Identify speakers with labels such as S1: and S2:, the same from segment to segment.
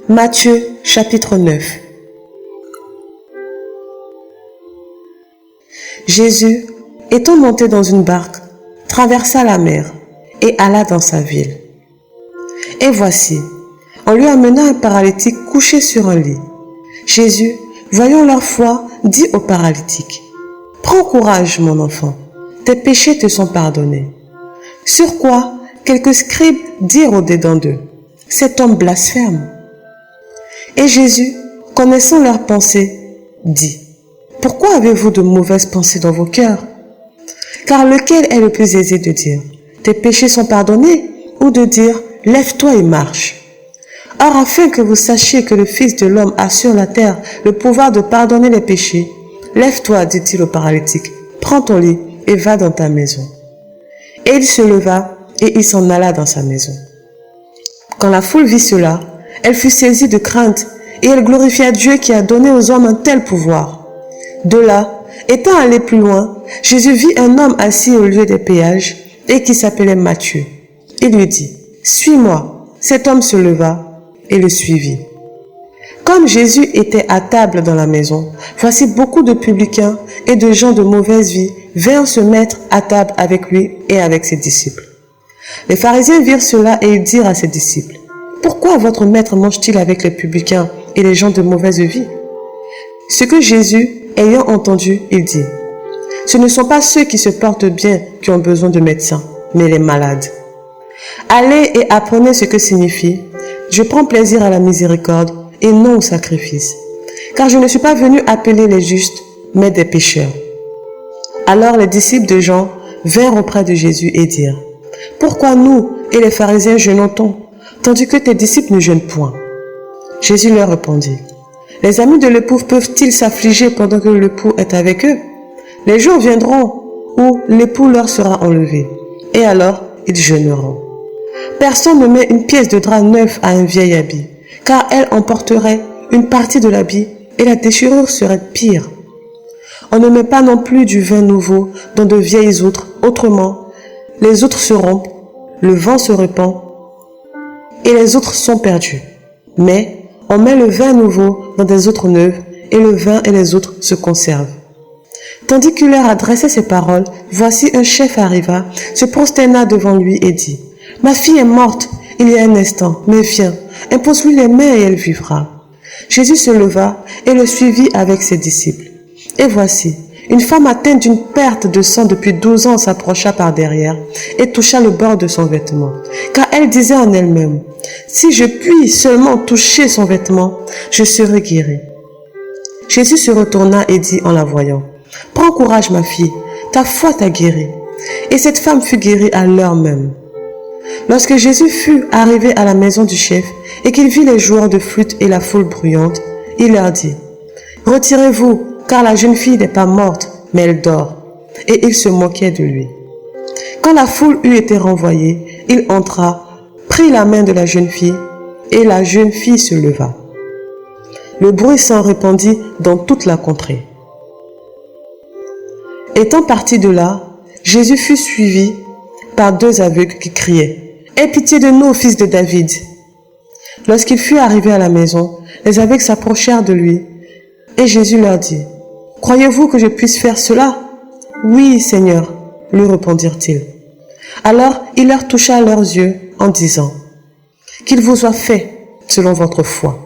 S1: Matthieu chapitre 9. Jésus, étant monté dans une barque, traversa la mer et alla dans sa ville. Et voici, on lui amena un paralytique couché sur un lit. Jésus, voyant leur foi, dit au paralytique, « Prends courage, mon enfant, tes péchés te sont pardonnés. » Sur quoi, quelques scribes dirent au-dedans d'eux, « Cet homme blasphème. » Et Jésus, connaissant leurs pensées, dit, « Pourquoi avez-vous de mauvaises pensées dans vos cœurs? Car lequel est le plus aisé de dire, « Tes péchés sont pardonnés » ou de dire, « Lève-toi et marche » Or, afin que vous sachiez que le Fils de l'homme a sur la terre le pouvoir de pardonner les péchés, « Lève-toi, dit-il au paralytique, prends ton lit et va dans ta maison. » Et il se leva et il s'en alla dans sa maison. Quand la foule vit cela, elle fut saisie de crainte et elle glorifia Dieu qui a donné aux hommes un tel pouvoir. De là, étant allé plus loin, Jésus vit un homme assis au lieu des péages et qui s'appelait Matthieu. Il lui dit, « Suis-moi » Cet homme se leva et le suivit. Comme Jésus était à table dans la maison, voici beaucoup de publicains et de gens de mauvaise vie vinrent se mettre à table avec lui et avec ses disciples. Les pharisiens virent cela et ils dirent à ses disciples, « Pourquoi votre maître mange-t-il avec les publicains et les gens de mauvaise vie ?» Ce que Jésus, ayant entendu, il dit, « Ce ne sont pas ceux qui se portent bien qui ont besoin de médecins, mais les malades. Allez et apprenez ce que signifie « Je prends plaisir à la miséricorde et non au sacrifice, car je ne suis pas venu appeler les justes, mais des pécheurs. » Alors les disciples de Jean vinrent auprès de Jésus et dirent, « Pourquoi nous et les pharisiens jeûnons-on, tandis que tes disciples ne jeûnent point ?» Jésus leur répondit, « Les amis de l'époux peuvent-ils s'affliger pendant que l'époux est avec eux? Les jours viendront où l'époux leur sera enlevé, et alors ils jeûneront. Personne ne met une pièce de drap neuf à un vieil habit, car elle emporterait une partie de l'habit et la déchirure serait pire. On ne met pas non plus du vin nouveau dans de vieilles outres, autrement, les outres se rompent, le vent se répand et les outres sont perdues. Mais on met le vin nouveau dans des outres neuves et le vin et les outres se conservent. » Tandis qu'il leur adressait ces paroles, voici un chef arriva, se prosterna devant lui et dit, « Ma fille est morte il y a un instant, mais viens, impose-lui les mains et elle vivra. » Jésus se leva et le suivit avec ses disciples. Et voici, une femme atteinte d'une perte de sang depuis 12 ans s'approcha par derrière et toucha le bord de son vêtement, car elle disait en elle-même, « Si je puis seulement toucher son vêtement, je serai guérie. » Jésus se retourna et dit en la voyant, « Prends courage, ma fille, ta foi t'a guérie. » Et cette femme fut guérie à l'heure même. Lorsque Jésus fut arrivé à la maison du chef et qu'il vit les joueurs de flûte et la foule bruyante, il leur dit, « Retirez-vous, car la jeune fille n'est pas morte, mais elle dort. » Et il se moquait de lui. Quand la foule eut été renvoyée, il entra, prit la main de la jeune fille, et la jeune fille se leva. Le bruit s'en répandit dans toute la contrée. Étant parti de là, Jésus fut suivi par 2 aveugles qui criaient, « Aie pitié de nous, fils de David !» Lorsqu'il fut arrivé à la maison, les aveugles s'approchèrent de lui, et Jésus leur dit, « Croyez-vous que je puisse faire cela? »« Oui, Seigneur, » lui répondirent-ils. Alors il leur toucha leurs yeux en disant, « Qu'il vous soit fait selon votre foi. »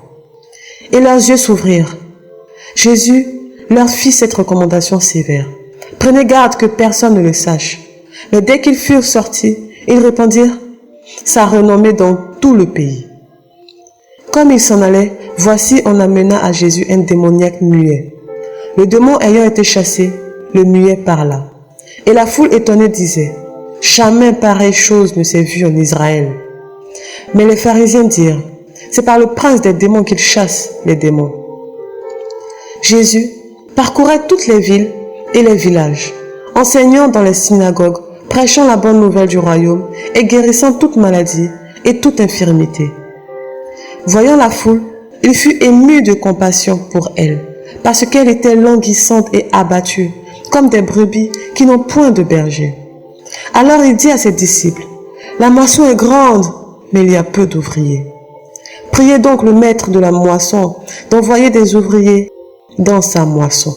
S1: Et leurs yeux s'ouvrirent. Jésus leur fit cette recommandation sévère. « Prenez garde que personne ne le sache. » Mais dès qu'ils furent sortis, ils répandirent sa renommée dans tout le pays. Comme ils s'en allaient, voici on amena à Jésus un démoniaque muet. Le démon ayant été chassé, le muet parla. Et la foule étonnée disait, « Jamais pareille chose ne s'est vue en Israël. » Mais les pharisiens dirent, « C'est par le prince des démons qu'il chasse les démons. » Jésus parcourait toutes les villes et les villages, enseignant dans les synagogues, prêchant la bonne nouvelle du royaume et guérissant toute maladie et toute infirmité. Voyant la foule, il fut ému de compassion pour elle, parce qu'elle était languissante et abattue, comme des brebis qui n'ont point de berger. Alors il dit à ses disciples, « La moisson est grande, mais il y a peu d'ouvriers. Priez donc le maître de la moisson d'envoyer des ouvriers dans sa moisson.